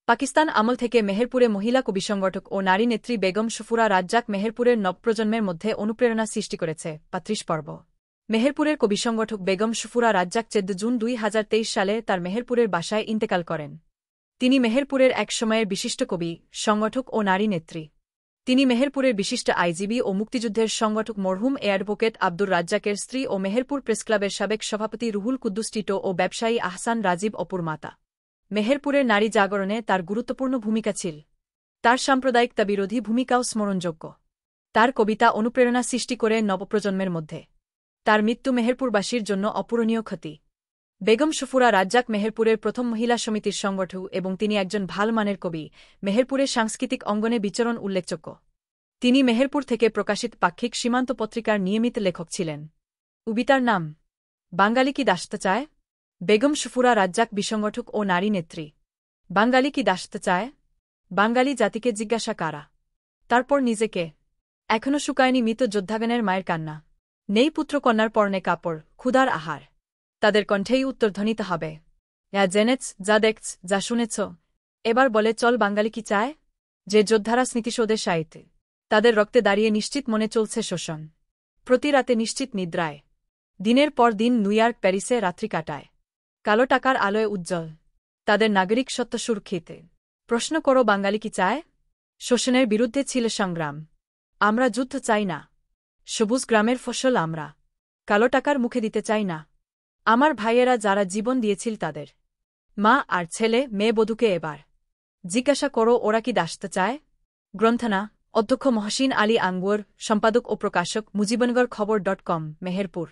পাকিস্তান আমল থেকে মেহেরপুরে মহিলা কবি সংগঠক ও নারী নেত্রী বেগম সফুরা রাজ্জাক মেহেরপুরের নবপ্রজন্মের মধ্যে অনুপ্রেরণা সৃষ্টি করেছে। ৩৫ পর্ব। মেহেরপুরের কবি সংগঠক বেগম সফুরা রাজ্জাক ১৪ জুন ২০২৩ সালে তার মেহেরপুরের বাসায় ইন্তেকাল করেন। তিনি মেহেরপুরের এক সময়ের বিশিষ্ট কবি, সংগঠক ও নারী নেত্রী। তিনি মেহেরপুরের বিশিষ্ট আইনজীবী ও মুক্তিযুদ্ধের সংগঠক মরহুম অ্যাডভোকেট আব্দুর রাজ্জাকের স্ত্রী ও মেহেরপুর প্রেসক্লাবের সাবেক সভাপতি রুহুল কুদ্দুস টিটো ও ব্যবসায়ী আহসান রাজীব অপুর মাতা। মেহেরপুরের নারী জাগরণে তার গুরুত্বপূর্ণ ভূমিকা ছিল। তার সাম্প্রদায়িকতা বিরোধী ভূমিকাও স্মরণযোগ্য। তার কবিতা অনুপ্রেরণা সৃষ্টি করে নবপ্রজন্মের মধ্যে। তার মৃত্যু মেহেরপুরবাসীর জন্য অপূরণীয় ক্ষতি। বেগম সফুরা রাজ্জাক মেহেরপুরের প্রথম মহিলা সমিতির সংগঠক এবং তিনি একজন ভাল মানের কবি। মেহেরপুরের সাংস্কৃতিক অঙ্গনে বিচরণ উল্লেখযোগ্য। তিনি মেহেরপুর থেকে প্রকাশিত পাক্ষিক সীমান্ত পত্রিকার নিয়মিত লেখক ছিলেন। কবিতার নাম বাঙালি কি দাসতে চায়? বেগম সফুরা রাজ্জাক বিসংগঠক ও নারী নেত্রী। বাঙালি কি দাসতে চায়? বাঙালি জাতিকে জিজ্ঞাসা কারা? তারপর নিজেকে। এখনও শুকায়নি মৃত যোদ্ধাগণের মায়ের কান্না। নেই পুত্রকন্যার পরনে কাপড়, ক্ষুধার আহার। তাদের কণ্ঠেই উত্তরধ্বনিত হবে। যা জেনেছ, যা দেখছ, যা শুনেছ। এবার বলে চল বাঙালি কি চায়? যে যোদ্ধারা স্মৃতিসৌধের সাহিত্যে। তাদের রক্তে দাঁড়িয়ে নিশ্চিত মনে চলছে শোষণ। প্রতি রাতে নিশ্চিত নিদ্রায়। দিনের পর দিন নিউইয়র্ক প্যারিসে রাত্রি কাটায়। কালো টাকার আলোয় উজ্জ্বল। তাদের নাগরিক সত্য সুরক্ষিত। প্রশ্ন করো বাঙালি কি চায়? শোষণের বিরুদ্ধে ছিল সংগ্রাম। আমরা যুদ্ধ চাই না। সবুজ গ্রামের ফসল আমরা কালো টাকার মুখে দিতে চাই না। আমার ভাইয়েরা যারা জীবন দিয়েছিল তাদের মা আর ছেলে মেয়ে বধূকে এবার জিজ্ঞাসা করো ওরা কি দাসতে চায়? গ্রন্থনা অধ্যক্ষ মহসিন আলী আঙ্গুর, সম্পাদক ও প্রকাশক মুজিবনগর খবর.com, মেহেরপুর।